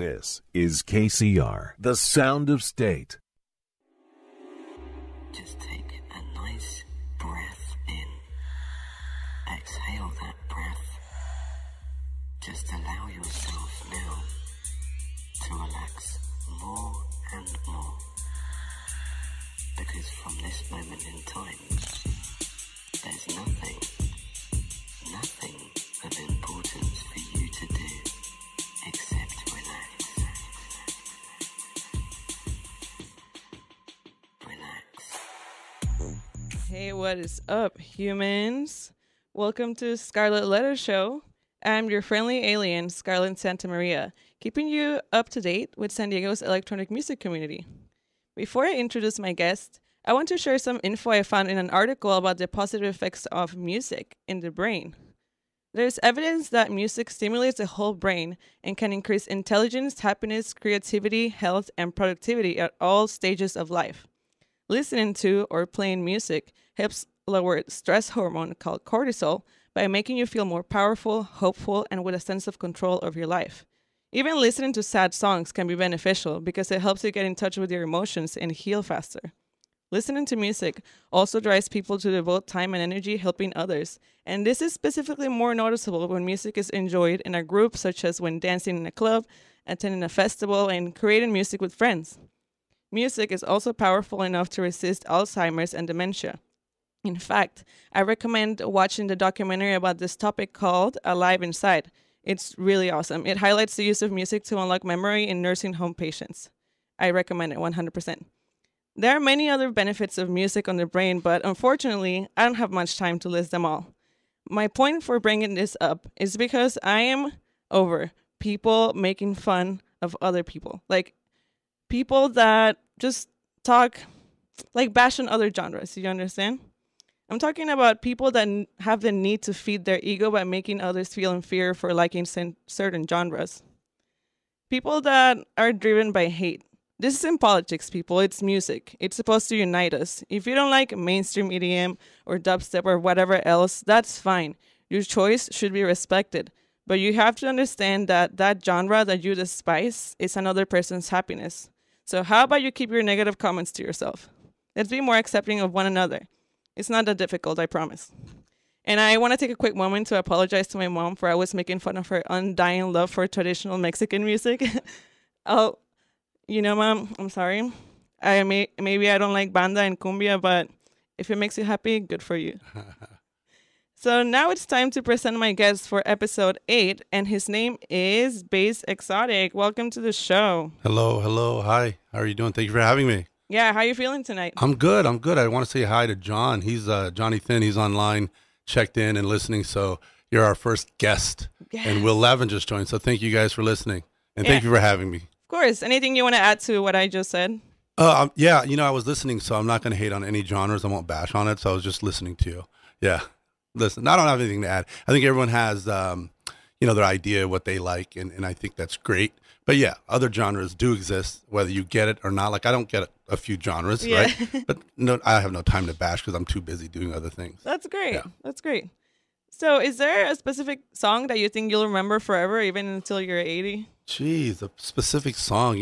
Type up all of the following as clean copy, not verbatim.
This is KCR, the sound of state. Just take a nice breath in. Exhale that breath. Just allow yourself now to relax more and more. Because from this moment in time, there's nothing of importance for you to do except relax. Relax. Hey, what is up, humans? Welcome to Scarlett Letter Show. I'm your friendly alien, Scarlett Santa Maria, keeping you up to date with San Diego's electronic music community. Before I introduce my guest, I want to share some info I found in an article about the positive effects of music in the brain. There's evidence that music stimulates the whole brain and can increase intelligence, happiness, creativity, health, and productivity at all stages of life. Listening to or playing music helps lower stress hormone called cortisol by making you feel more powerful, hopeful, and with a sense of control of your life. Even listening to sad songs can be beneficial because it helps you get in touch with your emotions and heal faster. Listening to music also drives people to devote time and energy helping others, and this is specifically more noticeable when music is enjoyed in a group, such as when dancing in a club, attending a festival, and creating music with friends. Music is also powerful enough to resist Alzheimer's and dementia. In fact, I recommend watching the documentary about this topic called Alive Inside. It's really awesome. It highlights the use of music to unlock memory in nursing home patients. I recommend it 100%. There are many other benefits of music on the brain, but unfortunately, I don't have much time to list them all. My point for bringing this up is because I am over people making fun of other people. Like, people that just talk, like, bash on other genres, you understand? I'm talking about people that have the need to feed their ego by making others feel inferior for liking certain genres. People that are driven by hate. This isn't politics, people. It's music. It's supposed to unite us. If you don't like mainstream EDM or dubstep or whatever else, that's fine. Your choice should be respected. But you have to understand that that genre that you despise is another person's happiness. So how about you keep your negative comments to yourself? Let's be more accepting of one another. It's not that difficult, I promise. And I want to take a quick moment to apologize to my mom for always making fun of her undying love for traditional Mexican music. Oh, you know, Mom, I'm sorry. Maybe I don't like banda and cumbia, but if it makes you happy, good for you. So now it's time to present my guest for episode 8, and his name is Bass Exotic. Welcome to the show. Hello. Hi. How are you doing? Thank you for having me. Yeah, how are you feeling tonight? I'm good. I want to say hi to John. He's Johnny Thin. He's online, checked in and listening. So you're our first guest. Yes. And Will Lavin just joined. So thank you guys for listening. And thank you for having me. Of course. Anything you want to add to what I just said? Yeah, I was listening, so I'm not going to hate on any genres. I won't bash on it. So I was just listening to you. Yeah. Listen, I don't have anything to add. I think everyone has, their idea what they like. And I think that's great. But yeah, other genres do exist, whether you get it or not. Like, I don't get a few genres, right? But no, I have no time to bash because I'm too busy doing other things. That's great. Yeah. That's great. So is there a specific song that you think you'll remember forever, even until you're 80? Jeez, a specific song,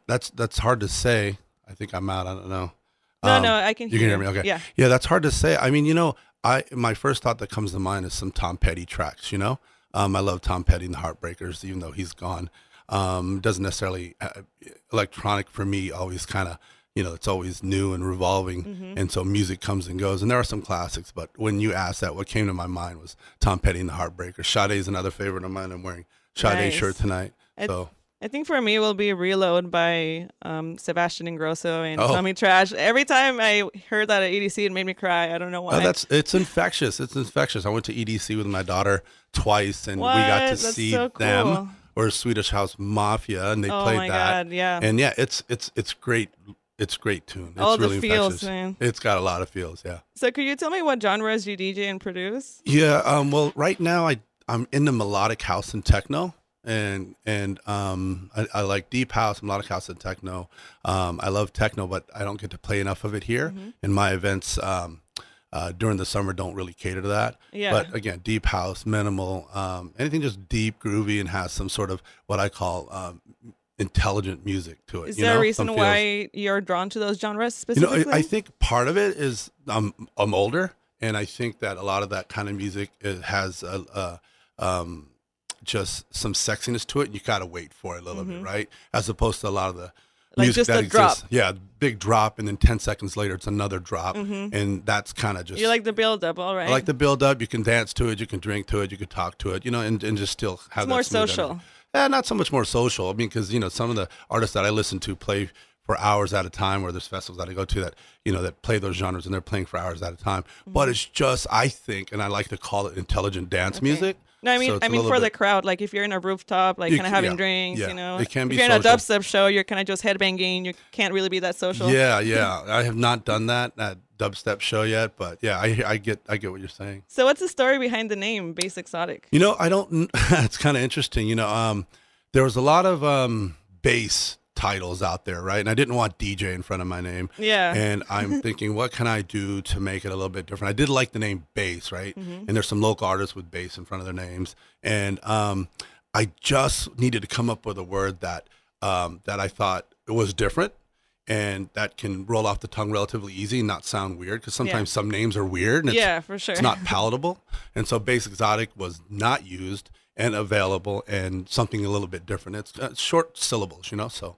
that's hard to say. I think I'm out. I don't know. No, I can hear you. You can hear me? Okay. Yeah, that's hard to say. I mean, my first thought that comes to mind is some Tom Petty tracks, I love Tom Petty and the Heartbreakers, even though he's gone. Doesn't necessarily, electronic for me always kind of, it's always new and revolving. Mm-hmm. And so music comes and goes. And there are some classics, but when you asked that, what came to my mind was Tom Petty and the Heartbreakers. Sade's another favorite of mine. I'm wearing Sade's shirt tonight. I think for me it will be Reload by Sebastian Ingrosso and Tommy Trash. Every time I heard that at EDC, it made me cry. I don't know why. It's infectious. It's infectious. I went to EDC with my daughter twice, and we got to see them, or Swedish House Mafia, and they played that. God, yeah. And yeah, it's great. It's a great tune. It's all really the feels, infectious. Man. It's got a lot of feels. Yeah. So could you tell me what genres you DJ and produce? Yeah. Well, right now I'm into melodic house and techno. And I like deep house, melodic house, and techno. I love techno, but I don't get to play enough of it here. Mm-hmm. In my events, during the summer don't really cater to that. Yeah. But again, deep house, minimal, anything just deep, groovy, and has some sort of what I call intelligent music to it. Is there a reason why you're drawn to those genres specifically? I think part of it is I'm older, and I think that a lot of that kind of music has just some sexiness to it. And you gotta wait for it a little bit, right? As opposed to a lot of the Like music just that a drop. exists. Yeah, big drop, and then 10 seconds later it's another drop, and that's kind of just. You like the build up, all right? I like the build up. You can dance to it, you can drink to it, you can talk to it, and just still have It's that more smooth social. energy. Not so much more social. I mean, because some of the artists that I listen to play for hours at a time, or there's festivals that I go to that that play those genres, and they're playing for hours at a time. But it's just, I think, and I like to call it intelligent dance music. No, I mean, So it's a I mean little for the bit- crowd, like if you're in a rooftop, like kind of having yeah, drinks, yeah. It can be if you're in a social. dubstep show, you're kind of just headbanging. You can't really be that social. Yeah, yeah. I have not done that at dubstep show yet, but yeah, I get what you're saying. So what's the story behind the name, Bass Exotic? I don't. It's kind of interesting. There was a lot of bass titles out there, right? And I didn't want DJ in front of my name. Yeah. And I'm thinking, what can I do to make it a little bit different? I did like the name bass, right? And there's some local artists with bass in front of their names, and I just needed to come up with a word that that I thought was different and that can roll off the tongue relatively easy and not sound weird, because sometimes some names are weird and Yeah, for sure. it's not palatable. And so Bass Exotic was not used and available, and something a little bit different. It's short syllables, so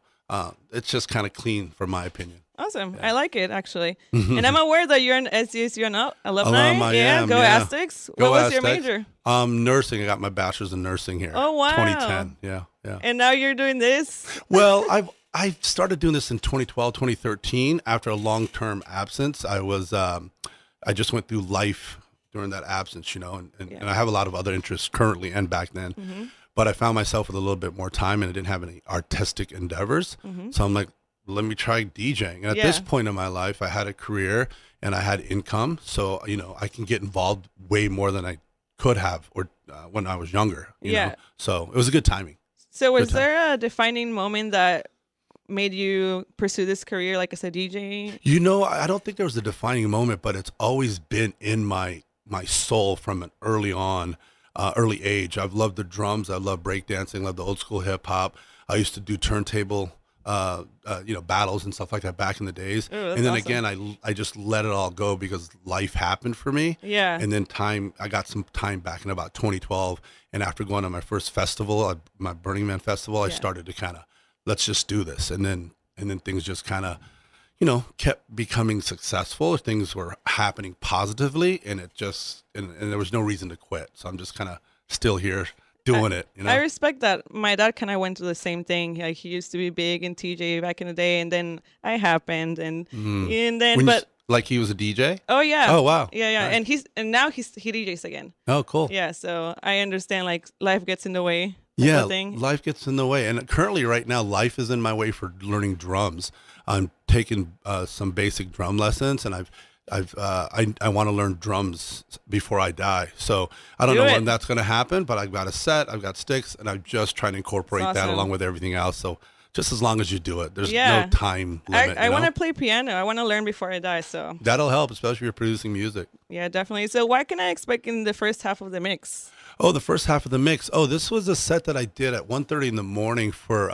it's just kind of clean, from my opinion. Awesome. I like it, actually. And I'm aware that you're an SDSU alumni. Alum I yeah, am, go yeah. Aztecs. Go What was your Aztecs. major? Nursing. I got my bachelor's in nursing here. Oh, wow. 2010. Yeah, yeah. And now you're doing this? Well, I started doing this in 2012, 2013. After a long-term absence, I just went through life during that absence, and I have a lot of other interests currently and back then. But I found myself with a little bit more time, and I didn't have any artistic endeavors. So I'm like, let me try DJing. And at this point in my life, I had a career and I had income. So, I can get involved way more than I could have or when I was younger. You know? So it was a good timing. So was there a defining moment that made you pursue this career, like as a DJ? I don't think there was a defining moment, but it's always been in my soul from an early age. I've loved the drums. I love breakdancing. I love the old school hip hop. I used to do turntable, battles and stuff like that back in the days. Ooh, and then awesome. again, I just let it all go because life happened for me. Yeah. And then I got some time back in about 2012. And after going to my first festival, my Burning Man festival, I started to kind of, let's just do this. And then things just kind of, kept becoming successful. Things were happening positively, and it just, and there was no reason to quit. So I'm just kind of still here doing it. I respect that. My dad kind of went through the same thing. Like, he used to be big in TJ back in the day, and then I happened, and then, like he was a DJ. Oh yeah. Oh wow. Yeah. Nice. And now he DJs again. Oh cool. Yeah. So I understand, like, life gets in the way. Yeah, thing. life gets in the way, and currently, right now, life is in my way for learning drums. I'm taking some basic drum lessons, and I want to learn drums before I die. So I don't know when that's going to happen, but I've got a set, I've got sticks, and I'm just trying to incorporate that along with everything else. So just as long as you do it, there's no time limit. I want to play piano. I want to learn before I die. So that'll help, especially if you're producing music. Yeah, definitely. So what can I expect in the first half of the mix? Oh, the first half of the mix. Oh, this was a set that I did at 1:30 in the morning for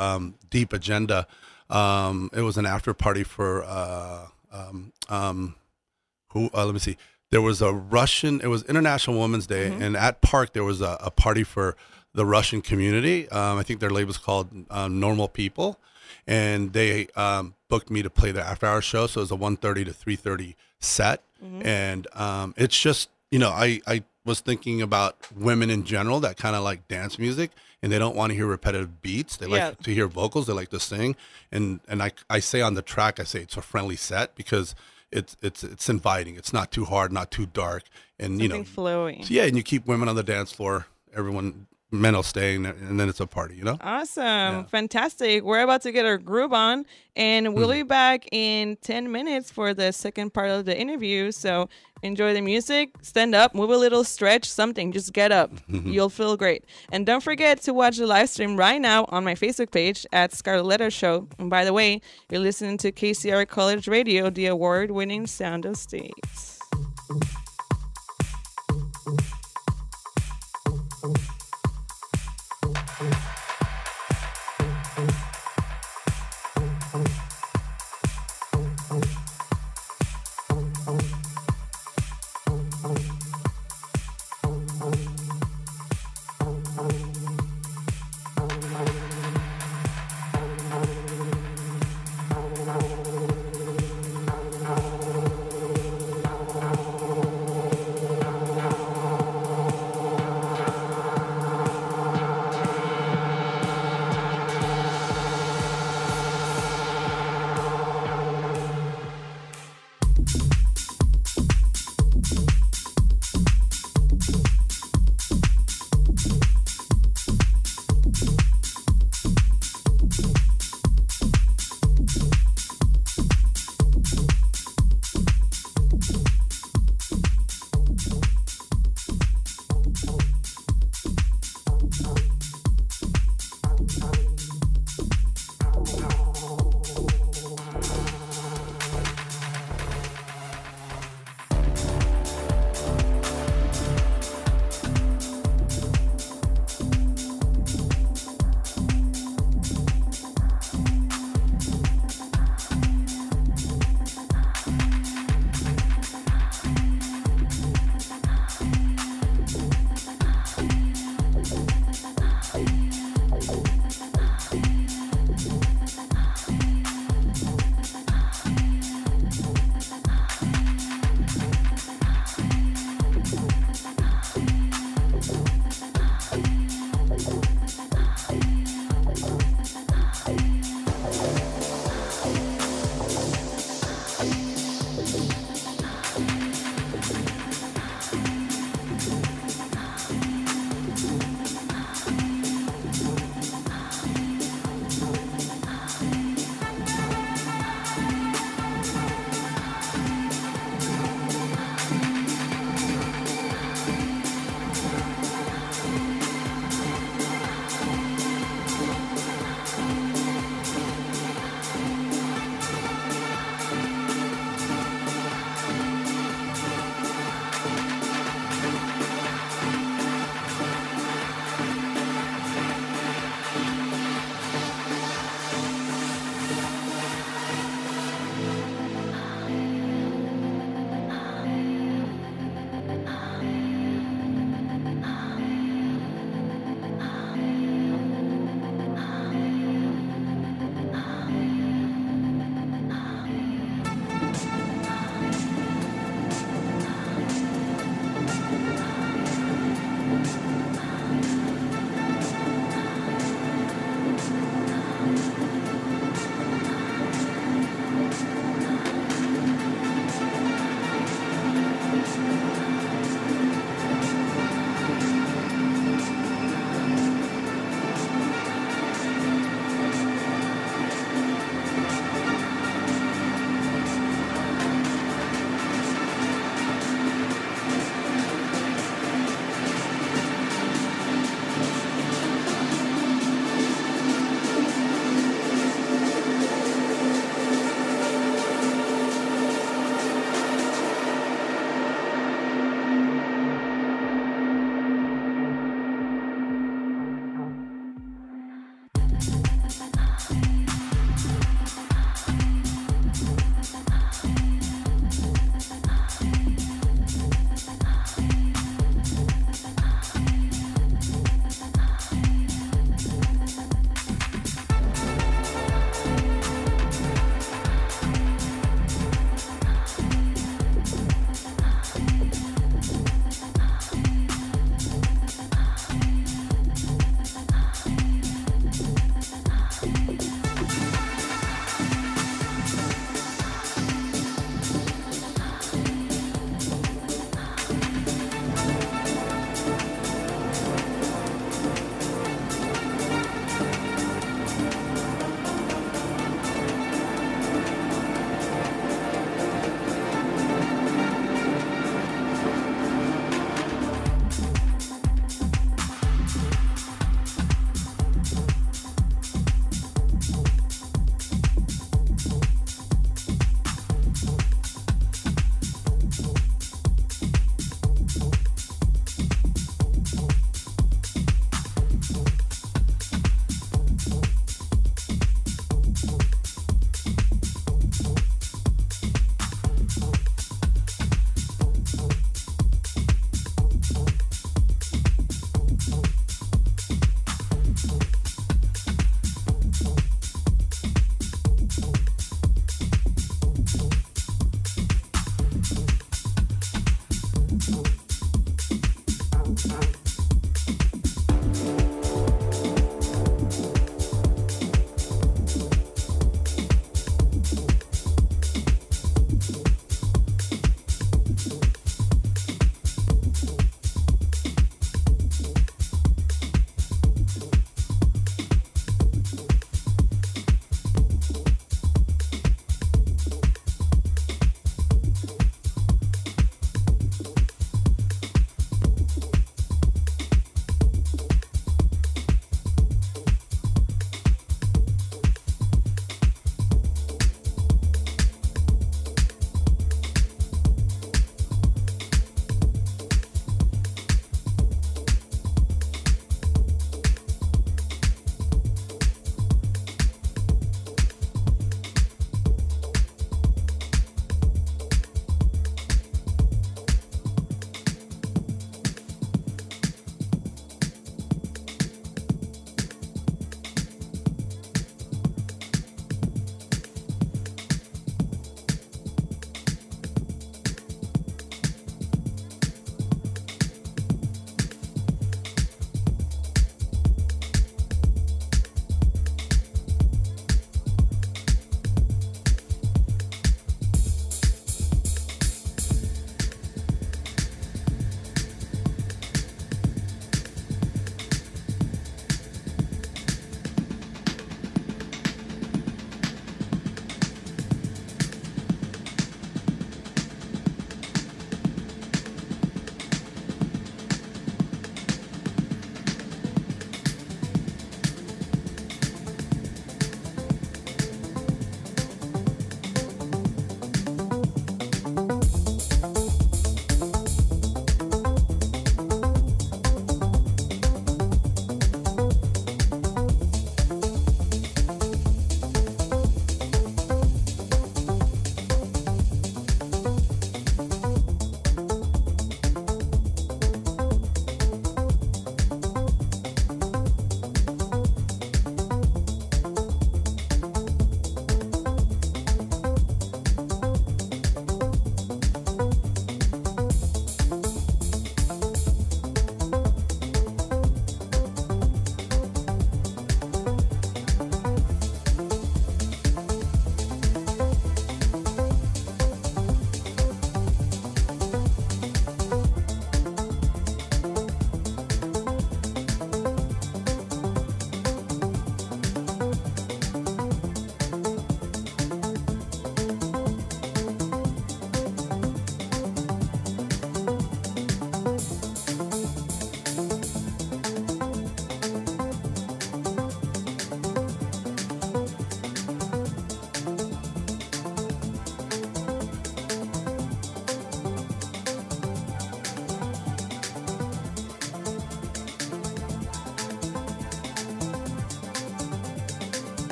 Deep Agenda. It was an after party for let me see. There was a Russian. It was International Women's Day, and at Park there was a party for the Russian community. I think their label's called Normal People, and they booked me to play the after-hour show. So it was a 1:30 to 3:30 set, and it's just, I was thinking about women in general that kind of like dance music, and they don't want to hear repetitive beats. They like to hear vocals. They like to sing. And I say on the track, I say it's a friendly set because it's inviting. It's not too hard, not too dark, and Something flowing. So yeah, and you keep women on the dance floor. Men will stay, and then it's a party, Awesome. Fantastic. We're about to get our groove on, and we'll be back in 10 minutes for the second part of the interview. So enjoy the music, stand up, move a little, stretch, something. Just get up. You'll feel great. And don't forget to watch the live stream right now on my Facebook page at Scarlett Letter Show. And by the way, you're listening to KCR College Radio, the award-winning sound of states.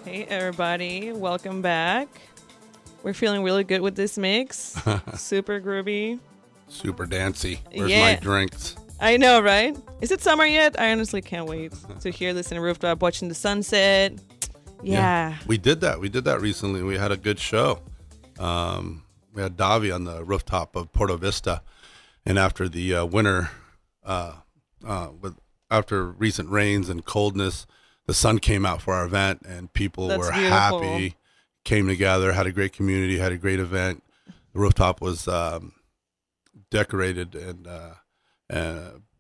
Hey, everybody. Welcome back. We're feeling really good with this mix. Super groovy. Super dancy. Where's Yeah. my drinks? I know, right? Is it summer yet? I honestly can't wait to hear this in a rooftop, watching the sunset. Yeah. We did that. We did that recently. We had a good show. We had Davi on the rooftop of Porto Vista. And after the winter, after recent rains and coldness, the sun came out for our event, and people That's were beautiful. happy, came together, had a great community, had a great event. The rooftop was decorated and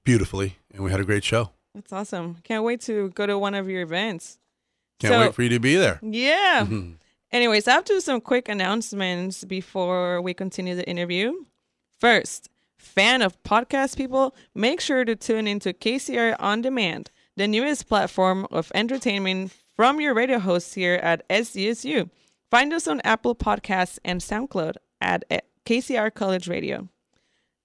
beautifully, and we had a great show. That's awesome. Can't wait to go to one of your events. Can't wait for you to be there. Yeah. Anyways, I have to do some quick announcements before we continue the interview. First, fan of podcast people, make sure to tune into KCR On Demand, the newest platform of entertainment from your radio hosts here at SDSU. Find us on Apple Podcasts and SoundCloud at KCR College Radio.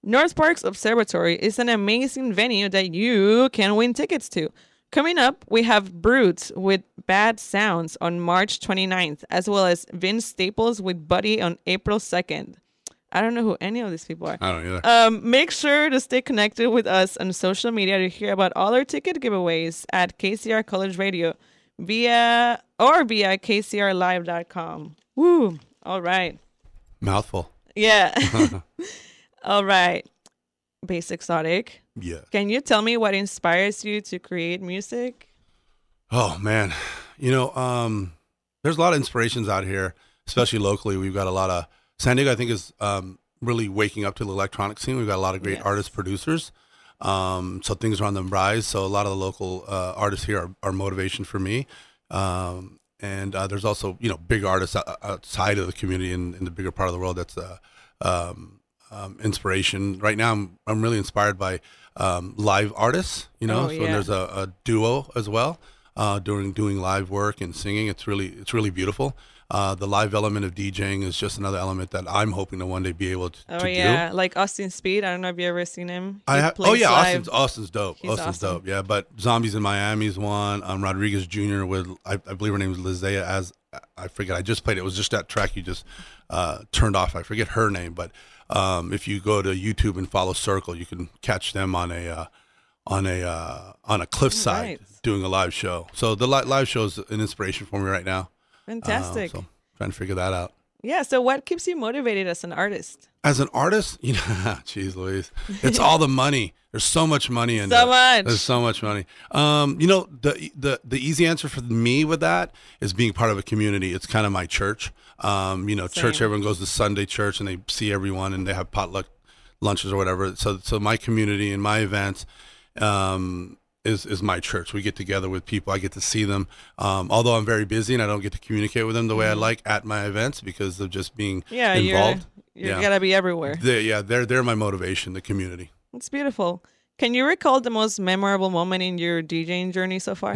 North Park's Observatory is an amazing venue that you can win tickets to. Coming up, we have Brutes with Bad Sounds on March 29th, as well as Vince Staples with Buddy on April 2nd. I don't know who any of these people are. I don't either. Make sure to stay connected with us on social media to hear about all our ticket giveaways at KCR College Radio via KCRlive.com. Woo! All right. Mouthful. Yeah. All right. Basic Exotic. Yeah. Can you tell me what inspires you to create music? Oh man, there's a lot of inspirations out here, especially locally. We've got a lot of San Diego. I think is really waking up to the electronic scene. We've got a lot of great Yes. artists, producers. So things are on the rise. So a lot of the local artists here are motivation for me. And there's also big artists outside of the community in the bigger part of the world. That's inspiration. Right now, I'm really inspired by live artists. Oh, so yeah. there's a duo as well. Doing live work and singing, it's really beautiful. The live element of DJing is just another element that I'm hoping to one day be able to Oh do. yeah, like Austin Speed. I don't know if you ever seen him. I He have. Oh plays yeah, live. Austin's dope. He's Austin's awesome. dope. Yeah, but Zombies in Miami's one. Rodriguez Jr. with I believe her name is Lizea. As I forget. I just played it. It was just that track you just turned off. I forget her name, but if you go to YouTube and follow Circle, you can catch them on a cliffside Right. doing a live show. So the live show is an inspiration for me right now. Fantastic. So trying to figure that out. Yeah. So what keeps you motivated as an artist? As an artist, geez Louise, it's all the money. There's so much money in So it. much. There's so much money. The easy answer for me with that is being part of a community. It's kind of my church. Church, Same. everyone goes to Sunday church and they see everyone and they have potluck lunches or whatever. So my community and my events is my church. We get together with people. I get to see them. Although I'm very busy and I don't get to communicate with them the way I like at my events because of just being Yeah, involved. you gotta be everywhere. They're my motivation, the community. It's beautiful. Can you recall the most memorable moment in your DJing journey so far?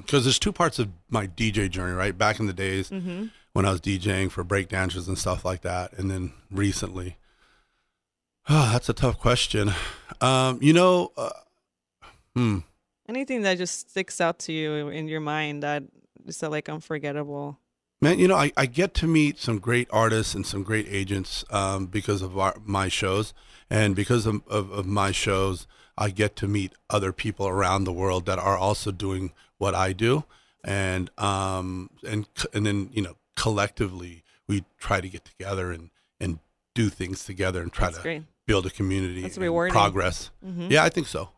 Because there's two parts of my DJ journey, right? Back in the days when I was DJing for breakdancers and stuff like that, and then recently. Oh, that's a tough question. Anything that just sticks out to you in your mind that is like unforgettable? Man, I get to meet some great artists and some great agents because of my shows. And because of my shows, I get to meet other people around the world that are also doing what I do. And then, collectively, we try to get together and do things together and try That's to great. build a community That's and rewarding. progress. Yeah, I think so.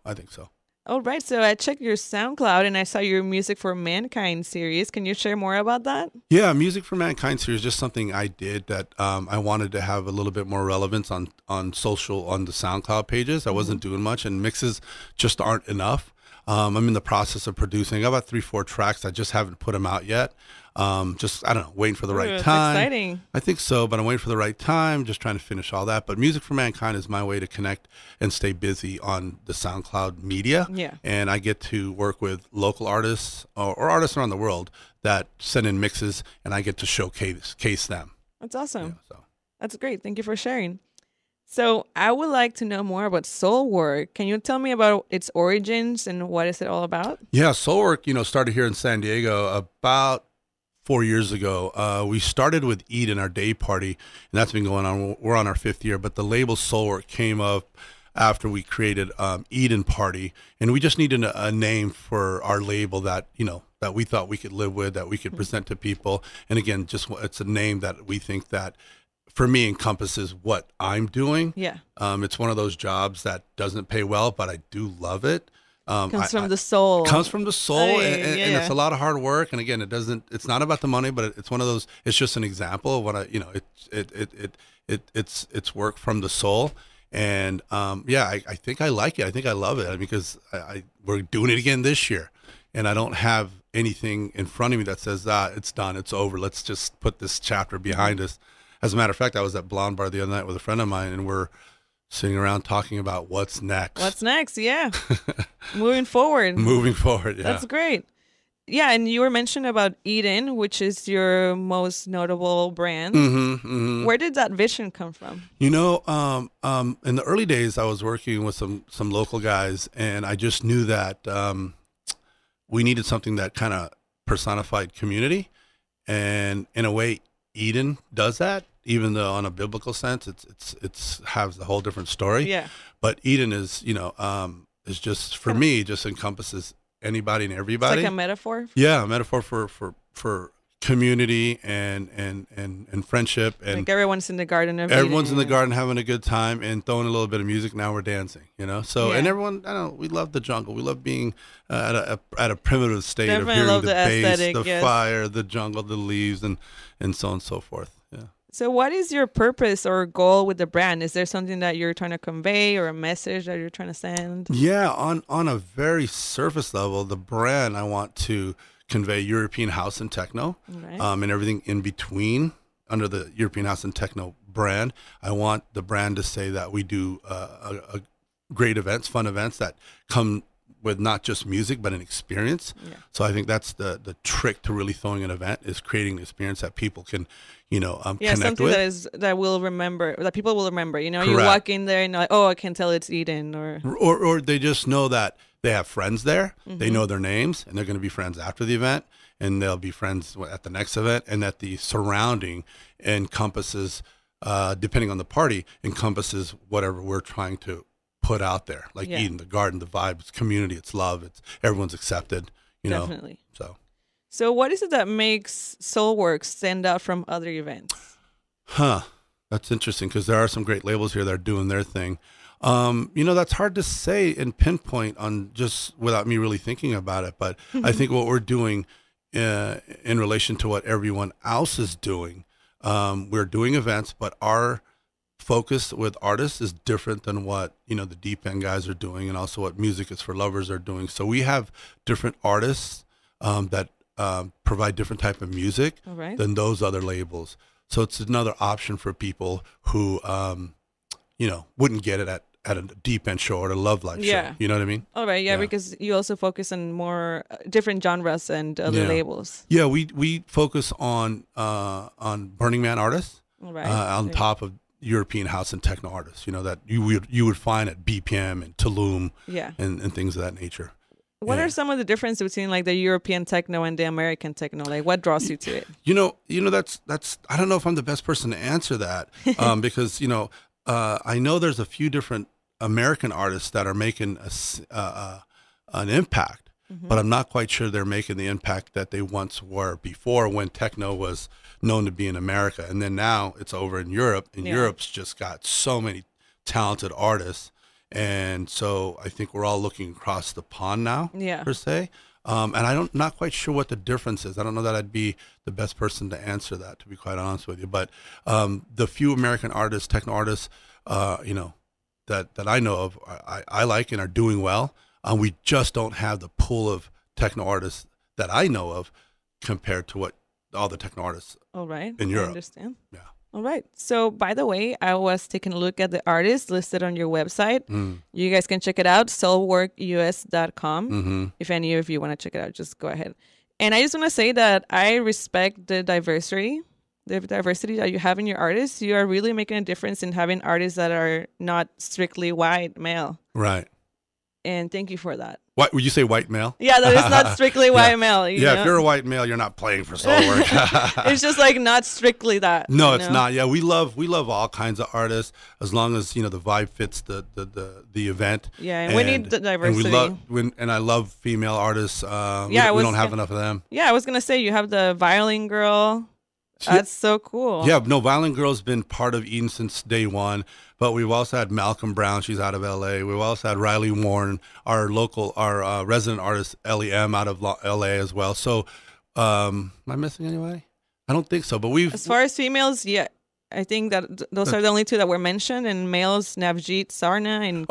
All right, so I checked your SoundCloud and I saw your Music for Mankind series. Can you share more about that? Yeah, Music for Mankind series is just something I did that I wanted to have a little bit more relevance on the SoundCloud pages. I wasn't doing much, and mixes just aren't enough. I'm in the process of producing. I got about 3-4 tracks. I just haven't put them out yet. I don't know, waiting for the right It's time. exciting. I think so, but I'm waiting for the right time, just trying to finish all that. But Music for Mankind is my way to connect and stay busy on the SoundCloud media. Yeah. And I get to work with local artists or artists around the world that send in mixes, and I get to showcase them. That's awesome. So That's great. Thank you for sharing. So I would like to know more about soul work. Can you tell me about its origins and what is it all about? Yeah, Soulwork, started here in San Diego about 4 years ago. We started with Eden, our day party, and that's been going on. We're on our 5th year, but the label Soulwork came up after we created Eden Party, and we just needed a name for our label that that we thought we could live with, that we could present to people. And again, just it's a name that we think that, for me, encompasses what I'm doing. Yeah. It's one of those jobs that doesn't pay well, but I do love it. Comes from the soul. Comes from the soul, Oh, yeah, and yeah. it's a lot of hard work. And again, it's not about the money, but it's one of those. It's just an example of what it's work from the soul. And I think I like it. I think I love it because we're doing it again this year, and I don't have anything in front of me that says it's done, it's over. Let's just put this chapter behind us. As a matter of fact, I was at Blonde Bar the other night with a friend of mine, and we're sitting around talking about what's next. What's next? Yeah. Moving forward. Moving forward, yeah. That's great. Yeah, and you were mentioning about Eden, which is your most notable brand. Where did that vision come from? In the early days, I was working with some local guys, and I just knew that we needed something that kind of personified community, and in a way, Eden does that. Even though on a biblical sense, it's has a whole different story. Yeah. But Eden is just, for me, just encompasses anybody and everybody. It's like a metaphor. Yeah, a metaphor for community and friendship, and like everyone's in the garden of everyone's Eden. in the garden having a good time and throwing a little bit of music. Now we're dancing, So Yeah. and everyone, we love the jungle. We love being at a primitive state Definitely of hearing love the the bass, aesthetic, the yes. fire, the jungle, the leaves, and so on and so forth. Yeah. So what is your purpose or goal with the brand? Is there something that you're trying to convey or a message that you're trying to send? Yeah, on a very surface level, the brand, I want to convey European house and techno, Right. And everything in between under the European house and techno brand. I want the brand to say that we do a great events, fun events that come with not just music but an experience. Yeah. So I think that's the trick to really throwing an event, is creating an experience that people can Yeah, connect something with. that will remember, that people will remember. You Correct. walk in there and you're like, oh, I can tell it's Eden, Or they just know that they have friends there. They know their names, and they're going to be friends after the event, and they'll be friends at the next event, and that the surrounding encompasses, depending on the party, encompasses whatever we're trying to put out there, like Yeah. Eden, the garden, the vibe, it's community, it's love, it's everyone's accepted, definitely. So, what is it that makes Soulworks stand out from other events? that's interesting, because there are some great labels here that are doing their thing. That's hard to say and pinpoint on just without me really thinking about it. But I think what we're doing in relation to what everyone else is doing, we're doing events, but our focus with artists is different than what, the deep end guys are doing, and also what Music is for Lovers are doing. So we have different artists that provide different type of music All right. than those other labels. So it's another option for people who, wouldn't get it at a deep end show or a Love Life Yeah. show. You know what I mean? All right, yeah, Yeah. because you also focus on more different genres and other Yeah. labels. Yeah, we focus on Burning Man artists All right. on Okay. top of European house and techno artists. That you would find at BPM and Tulum Yeah. and things of that nature. What Yeah. are some of the differences between like the European techno and the American techno? Like, what draws you to it? That's I don't know if I'm the best person to answer that, because I know there's a few different American artists that are making an impact, but I'm not quite sure they're making the impact that they once were before, when techno was known to be in America, and then now it's over in Europe, and Yeah. Europe's just got so many talented artists, and so I think we're all looking across the pond now, Yeah. per se. And I'm not quite sure what the difference is. I don't know that I'd be the best person to answer that, to be quite honest with you. But the few American artists, techno artists, that I know of, I like and are doing well. We just don't have the pool of techno artists that I know of compared to what all the techno artists All right. in I Europe. understand. Yeah. All right. So, by the way, I was taking a look at the artists listed on your website. You guys can check it out, soulworkus.com. If any of you want to check it out, just go ahead. And I just want to say that I respect the the diversity that you have in your artists, you are really making a difference in having artists that are not strictly white male. Right. And thank you for that. What would you say, white male? Yeah, that is not strictly white male. Yeah, if you're a white male, you're not playing for solo work. It's just like not strictly that. No, it's not. Yeah, we love all kinds of artists as long as the vibe fits the event. Yeah, and we need the diversity. And I love female artists. We don't have enough of them. Yeah, I was gonna say you have the violin girl. That's so cool. Yeah, no, Violin Girl's been part of Eden since day one, but we've also had Malcolm Brown, she's out of LA. We've also had Riley Warren, our resident artist, Ellie M, out of LA as well. So, am I missing anybody? I don't think so, but as far as females, yeah, I think that those are the only two that were mentioned, and males, Navjeet, Sarna, and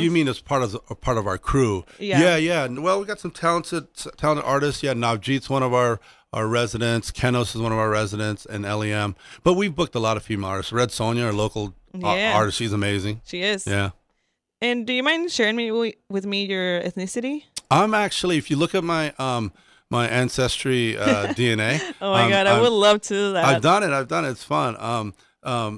you mean as part of our crew? Yeah. Well, we got some talented artists. Yeah, Navjeet's one of our residents. Kenos is one of our residents, and LEM. But we've booked a lot of female artists. Red Sonia, our local artist, she's amazing. She is. Yeah. And do you mind sharing with me your ethnicity? I'm actually, if you look at my my ancestry DNA. Oh my God, I would love to do that. I've done it. It's fun.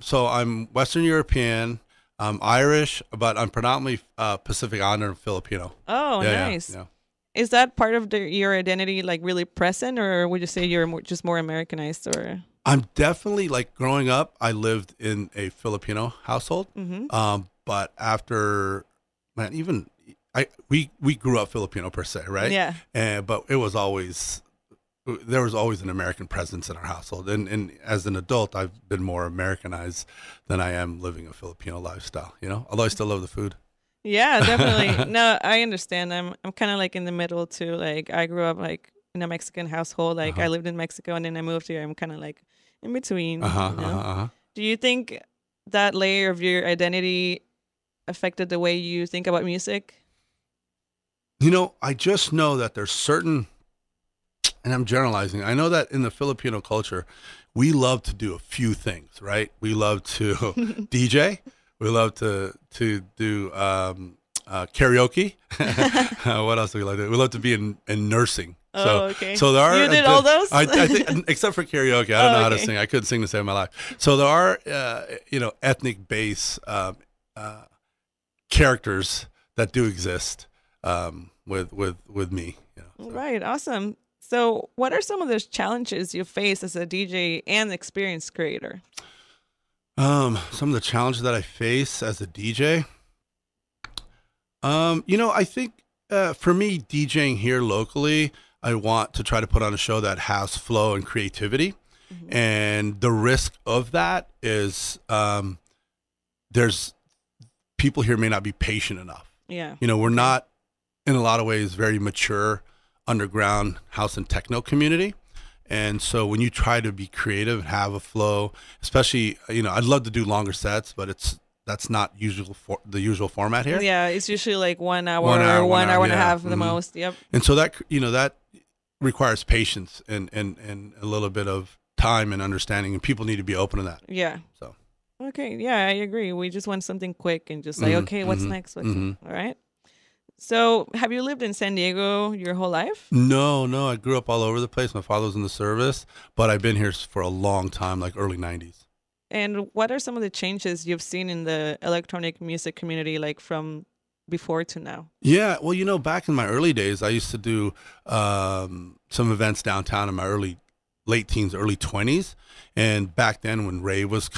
So I'm Western European. I'm Irish, but I'm predominantly Pacific Islander and Filipino. Oh, nice. Yeah. Is that part of your identity, like really present, or would you say you're just more Americanized? Or I'm definitely, like, growing up, I lived in a Filipino household. Mm-hmm. But after, we grew up Filipino per se, right? Yeah. But there was always an American presence in our household, and as an adult, I've been more Americanized than I am living a Filipino lifestyle. Although I still love the food. Yeah, definitely. No, I understand. I'm kind of like in the middle too. Like I grew up like in a Mexican household. Like I lived in Mexico and then I moved here. I'm kind of like in between. Do you think that layer of your identity affected the way you think about music? I just know that there's certain, and I'm generalizing, I know that in the Filipino culture, we love to do a few things, right? We love to DJ. We love to do karaoke. What else do we like to do? We love to be in nursing. Okay. So there are. You did all those? I think, except for karaoke, I don't know how to sing. I couldn't sing to save my life. So there are, ethnic base characters that do exist with me. So. Right. Awesome. So, what are some of those challenges you face as a DJ and experience creator? Some of the challenges that I face as a DJ, I think for me, DJing here locally, I want to try to put on a show that has flow and creativity. Mm-hmm. And the risk of that is there's people here may not be patient enough. Yeah. We're not, in a lot of ways, very mature underground house and techno community. And so when you try to be creative and have a flow, especially, I'd love to do longer sets, but that's not the usual format here. Yeah, it's usually like 1 hour, one hour and a half the most. Yep. And so that requires patience and a little bit of time and understanding, and people need to be open to that. Yeah. So. Okay. Yeah, I agree. We just want something quick and just like, okay, what's next? All right. So, have you lived in San Diego your whole life? No. I grew up all over the place. My father was in the service, but I've been here for a long time, like early 90s. And what are some of the changes you've seen in the electronic music community, like from before to now? Yeah, well, back in my early days, I used to do some events downtown in my late teens, early 20s. And back then when rave was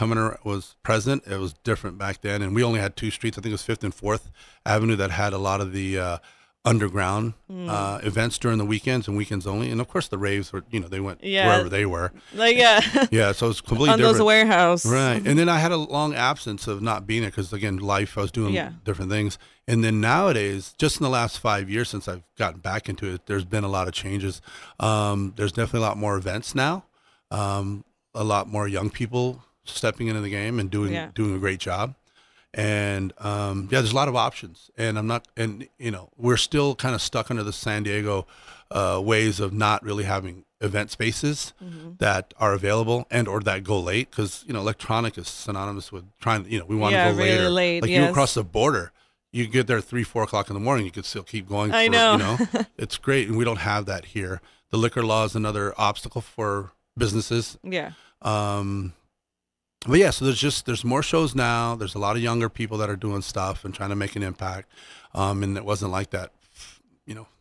present, it was different back then. And we only had 2 streets. I think it was 5th and 4th Avenue that had a lot of the underground events during the weekends and weekends only. And of course the raves were, they went wherever they were. Like, yeah. Yeah, so it was completely on different. Those warehouse. Right. And then I had a long absence of not being there because, again, life, I was doing different things. And then nowadays, just in the last 5 years since I've gotten back into it, there's been a lot of changes. There's definitely a lot more events now. A lot more young people stepping into the game and doing a great job. And there's a lot of options. And we're still kind of stuck under the San Diego ways of not really having event spaces that are available and or that go late, because electronic is synonymous with trying. We want to go really later. Late, like you across the border, you get there at 3-4 o'clock in the morning, you could still keep going. I know. It's great, and we don't have that here. The liquor law is another obstacle for businesses. Yeah. But yeah, so there's more shows now. There's a lot of younger people that are doing stuff and trying to make an impact. And it wasn't like that,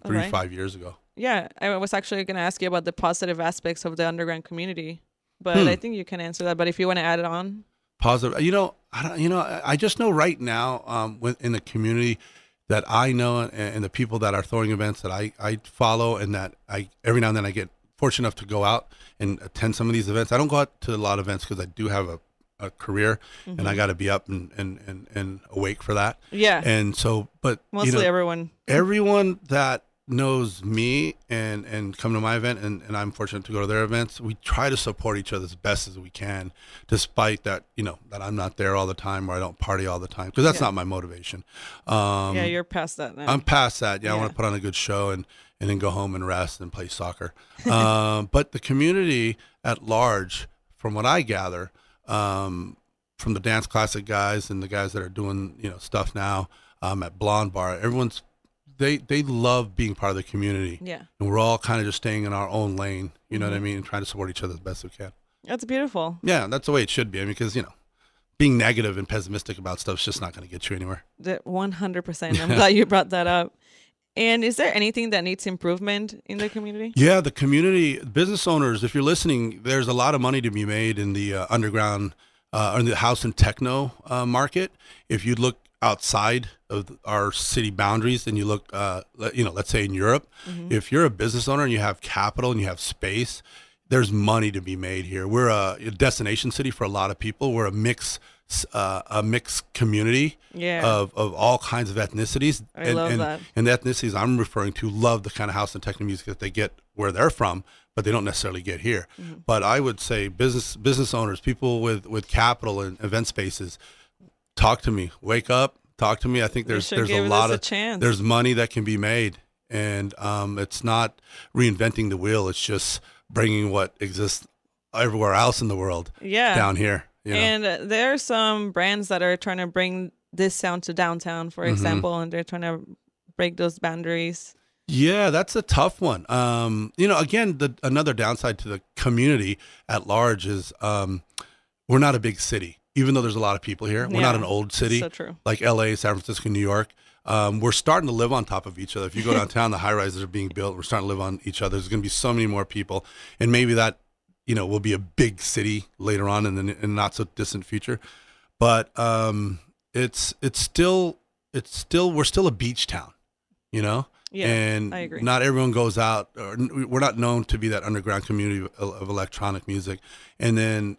5 years ago. Yeah, I was actually going to ask you about the positive aspects of the underground community, but I think you can answer that. But if you want to add it on, positive, I just know right now, in the community that I know and the people that are throwing events that I follow, and that every now and then I get fortunate enough to go out and attend some of these events. I don't go out to a lot of events because I do have a career and I got to be up and awake for that. Yeah. And so, but mostly everyone that knows me and come to my event, and I'm fortunate to go to their events, we try to support each other as best as we can, despite that, that I'm not there all the time or I don't party all the time, because that's not my motivation. Yeah, you're past that now. I'm past that. Yeah, I want to put on a good show and then go home and rest and play soccer. But the community at large, from what I gather, from the dance classic guys and the guys that are doing stuff now at Blonde Bar, everyone's they love being part of the community. Yeah, and we're all kind of just staying in our own lane. You know what I mean, and trying to support each other as best we can. That's beautiful. Yeah, that's the way it should be. I mean, because being negative and pessimistic about stuff is just not going to get you anywhere. 100%. I'm glad you brought that up. And is there anything that needs improvement in the community? Yeah, the community, business owners, if you're listening, there's a lot of money to be made in the underground, in the house and techno market. If you look outside of our city boundaries and you look, let's say in Europe, if you're a business owner and you have capital and you have space, there's money to be made here. We're a destination city for a lot of people. We're a mixed community of all kinds of ethnicities. I love that. And the ethnicities I'm referring to love the kind of house and techno music that they get where they're from, but they don't necessarily get here. But I would say business owners, people with capital and event spaces, talk to me. Wake up, talk to me. I think there's a lot of there's money that can be made, and it's not reinventing the wheel. It's just bringing what exists everywhere else in the world down here. And there are some brands that are trying to bring this sound to downtown, for example, and they're trying to break those boundaries. Yeah, that's a tough one. Again, another downside to the community at large is we're not a big city, even though there's a lot of people here. We're not an old city so true. Like LA, San Francisco, New York. We're starting to live on top of each other. If you go downtown, the high rises are being built. We're starting to live on each other. There's going to be so many more people, and maybe that will be a big city later on in the not so distant future. But it's still we're still a beach town, Yeah, and I agree. Not everyone goes out, or we're not known to be that underground community of electronic music. And then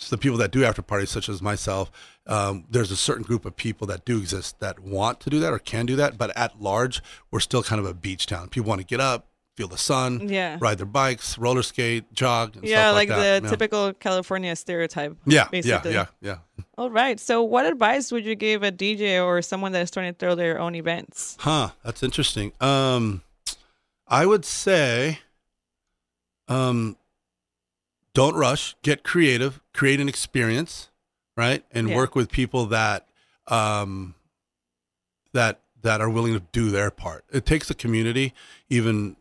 the people that do after parties, such as myself, there's a certain group of people that do exist that want to do that or can do that. But at large, we're still kind of a beach town. People want to get up, feel the sun, ride their bikes, roller skate, jog, and stuff like that. The typical California stereotype. Basically. Yeah. All right. So what advice would you give a DJ or someone that is trying to throw their own events? That's interesting. I would say don't rush, get creative, create an experience, right? And work with people that that are willing to do their part. It takes a community, even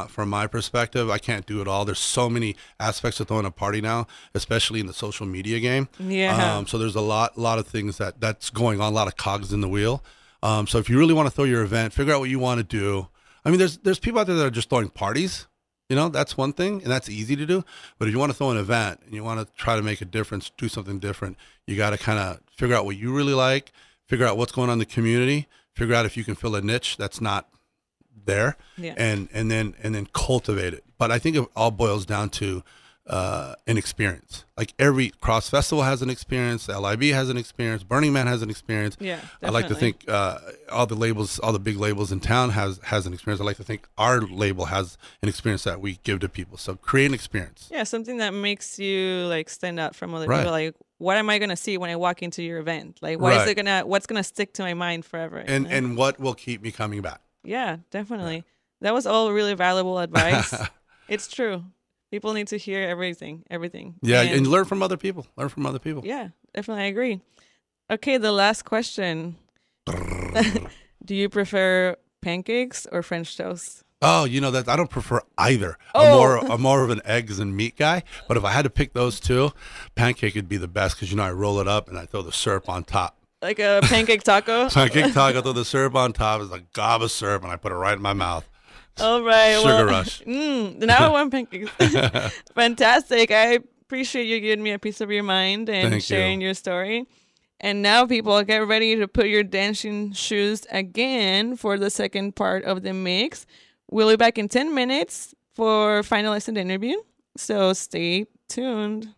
from my perspective. I can't do it all. There's so many aspects of throwing a party now, especially in the social media game. Yeah. So there's a lot of things that's going on, a lot of cogs in the wheel. So if you really want to throw your event, figure out what you want to do. I mean, there's people out there that are just throwing parties. That's one thing, and that's easy to do. But if you want to throw an event and you want to try to make a difference, do something different, you got to kind of figure out what you really like, figure out what's going on in the community, figure out if you can fill a niche that's not there, and then cultivate it. But I think it all boils down to an experience. Like every Cross Festival has an experience, LIB has an experience, Burning Man has an experience. Yeah, definitely. I like to think all the big labels in town has an experience. I like to think our label has an experience that we give to people. So create an experience. Yeah, something that makes you like stand out from other people. Like, what am I gonna see when I walk into your event? Like, what's gonna stick to my mind forever? And what will keep me coming back? Yeah, definitely. Yeah. That was all really valuable advice. It's true. People need to hear everything. Yeah, and learn from other people. Yeah, definitely. I agree. Okay, the last question. Do you prefer pancakes or French toast? Oh, you know that I don't prefer either. Oh. I'm more of an eggs and meat guy. But if I had to pick those two, pancake would be the best because I roll it up and I throw the syrup on top. Like a pancake taco? Pancake taco, throw the syrup on top. It's a gob of syrup, and I put it right in my mouth. All right. Sugar rush. Now I want pancakes. Fantastic. I appreciate you giving me a piece of your mind and Thank sharing you. your story. And now, people, get ready to put your dancing shoes again for the second part of the mix. We'll be back in 10 minutes for finalizing the interview. So stay tuned.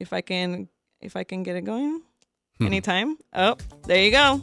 If I can get it going anytime. Oh, there you go.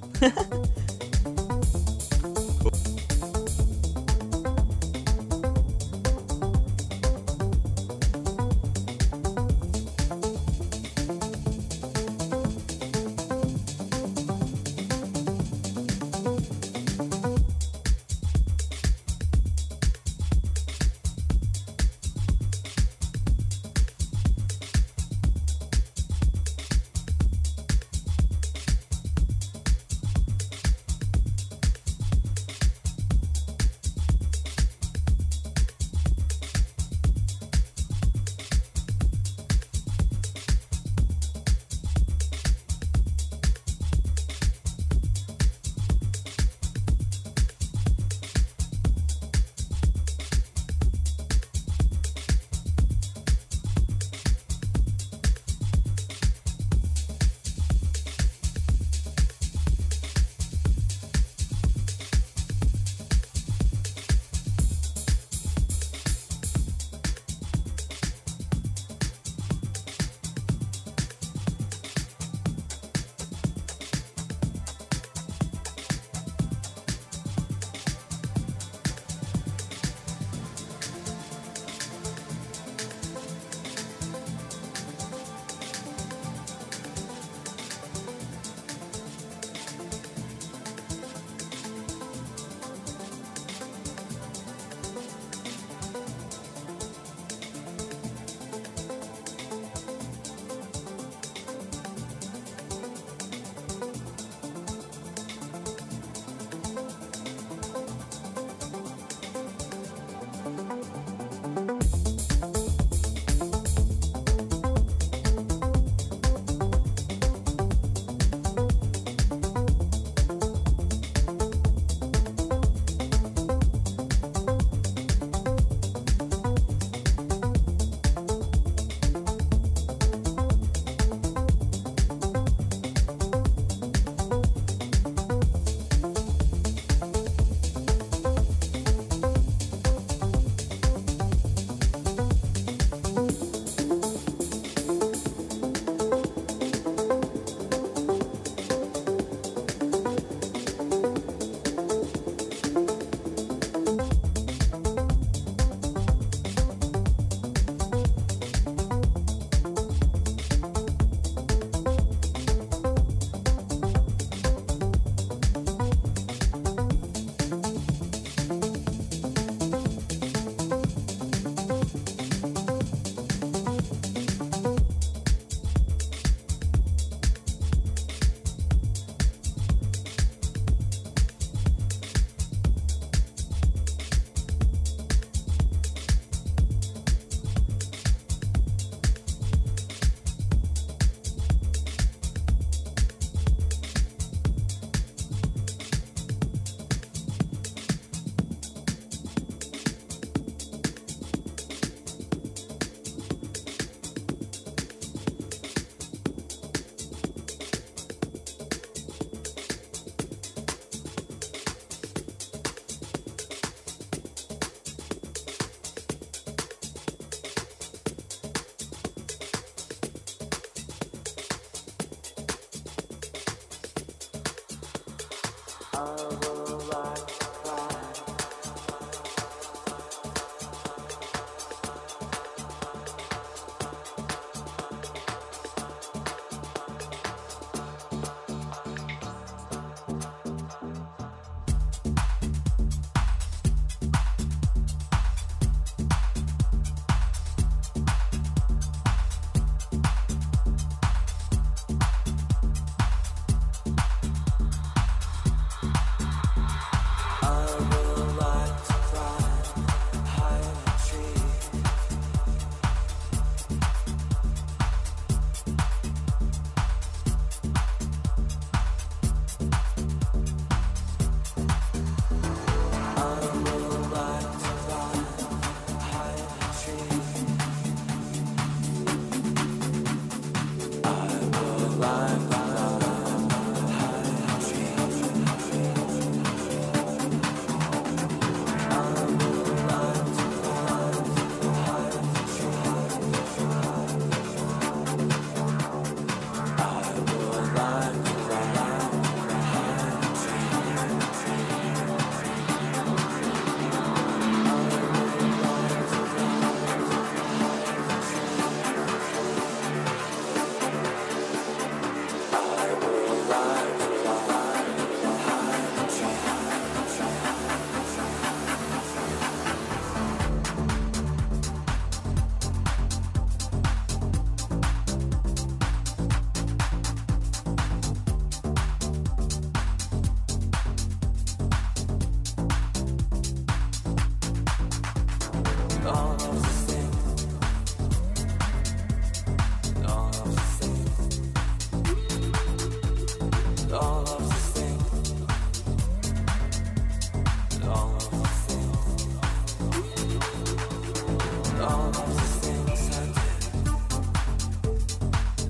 all of the things, all of the things, all of the things I did,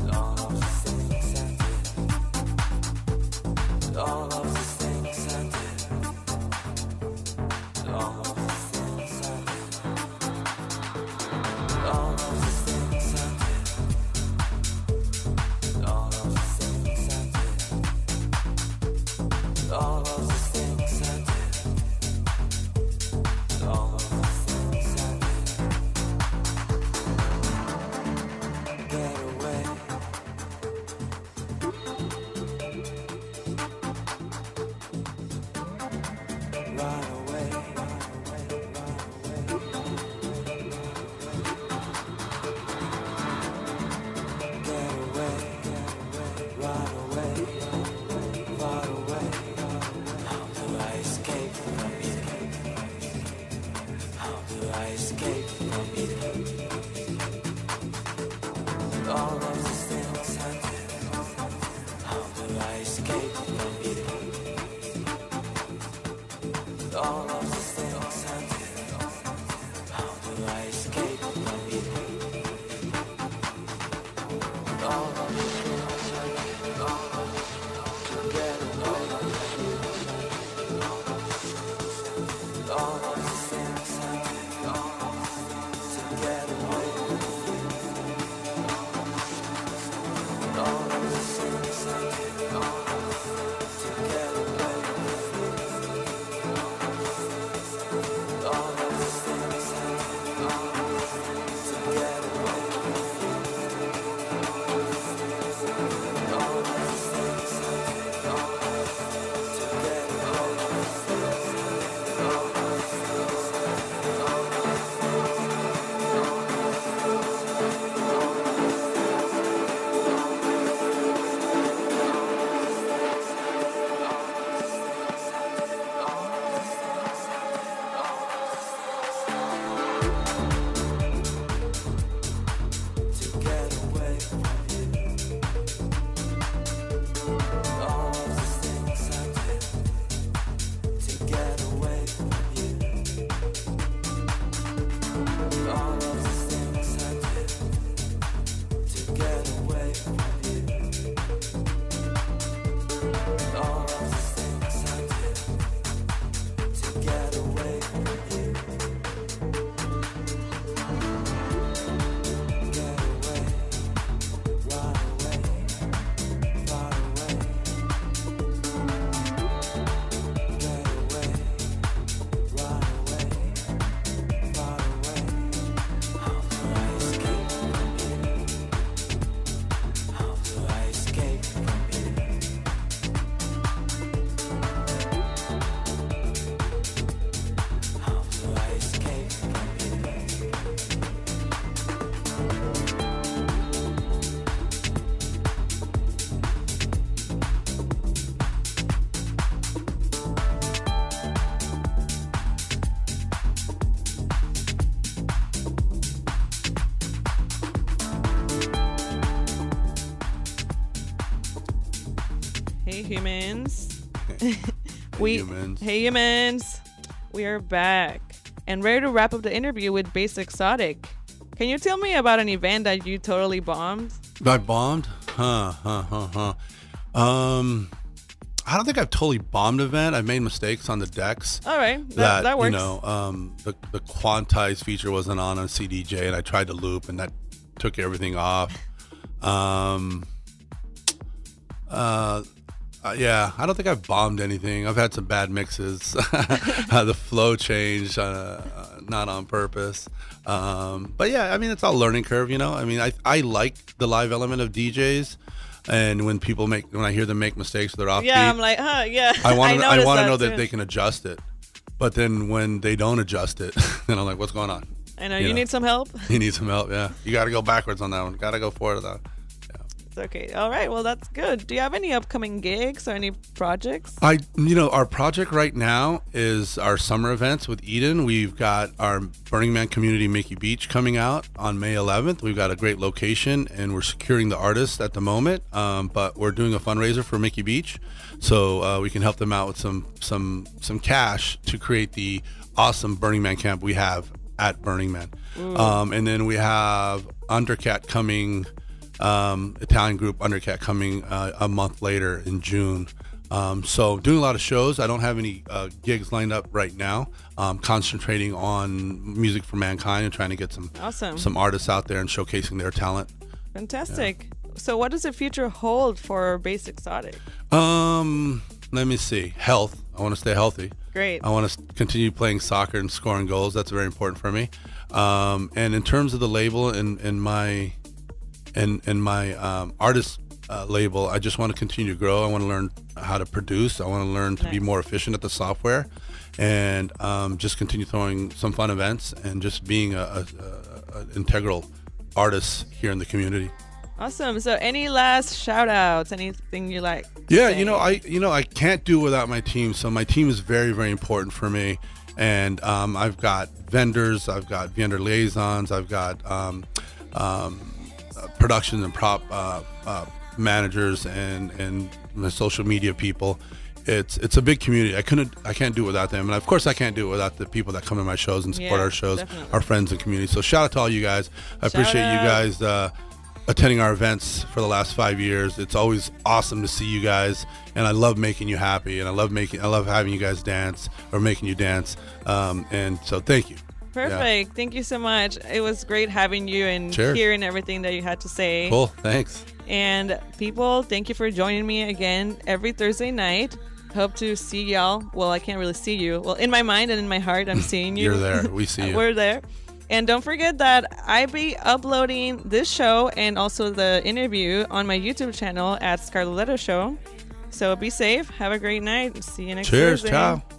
all of the things I did, all of the things I did, all of the things I did, all of the things I did, all of the things I did, all of the things I did, all of the things I did. Get away. Run away, run away, run away. Get away, run away, far away. How do I escape from you? How do I escape from you? All of the things I did. How do I escape from you? All of the things I did. How do I escape from you? All of the things I did. All of the to get away. All of the things I did. To get away. All of the things I did. To get away. All of the things I did. To get away. All of the things I did. To get away from you. All of the things I did. To get away from you. All of the things I did. To get away from you. All of the things I did. To get away from you. Get away, run away, far away. Get away, run away, far away. How do I escape from you? How do I escape from you? How do I escape from you? Hey humans. Humans. Hey humans. We are back and ready to wrap up the interview with Bass Exotic. Can you tell me about an event that you totally bombed? I bombed? I don't think I've totally bombed an event. I've made mistakes on the decks. All right, that works. You know, the quantized feature wasn't on CDJ, and I tried to loop, and that took everything off. Yeah, I don't think I've bombed anything. I've had some bad mixes. The flow changed, not on purpose. But yeah, I mean, it's all learning curve, you know. I mean, I like the live element of DJs, and when I hear them make mistakes, they're offbeat. Yeah, I'm like, yeah. I want to know too. that they can adjust it. But then when they don't adjust it, then I'm like, what's going on? I know you need some help. You need some help, yeah. You got to go backwards on that one. Got to go forward on that. It's okay. All right. Well, that's good. Do you have any upcoming gigs or any projects? Our project right now is our summer events with Eden. We've got our Burning Man Community Mickey Beach coming out on May 11th. We've got a great location, and we're securing the artists at the moment. But we're doing a fundraiser for Mickey Beach, so we can help them out with some cash to create the awesome Burning Man camp we have at Burning Man. And then we have Undercat coming, Italian group Undercat coming a month later in June. So doing a lot of shows. I don't have any gigs lined up right now. Concentrating on music for mankind and trying to get some artists out there and showcasing their talent. Fantastic. Yeah. So what does the future hold for Base Exotic? Let me see. Health. I want to stay healthy. Great. I want to continue playing soccer and scoring goals. That's very important for me. And in terms of the label and my artist label, I just want to continue to grow. I want to learn how to produce. I want to learn to be more efficient at the software, and just continue throwing some fun events and just being a integral artist here in the community. Awesome. So any last shout outs, anything you like? Yeah, I can't do without my team. So my team is very, very important for me. And I've got vendors, I've got vendor liaisons, I've got production and prop managers and my social media people. It's a big community. I can't do it without them, and of course I can't do it without the people that come to my shows and support our shows, definitely. Our friends and community. So shout out to all you guys. I appreciate you guys attending our events for the last 5 years. It's always awesome to see you guys, and I love making you happy, and I love having you guys dance or making you dance. And so thank you. Perfect. Yeah. Thank you so much. It was great having you and hearing everything that you had to say. Cool. Thanks. And people, thank you for joining me again every Thursday night. Hope to see y'all. Well, I can't really see you. Well, in my mind and in my heart, I'm seeing you. You're there. We see you. We're there. And don't forget that I be uploading this show and also the interview on my YouTube channel at Scarlett Show. So be safe. Have a great night. See you next Thursday. Cheers. Ciao.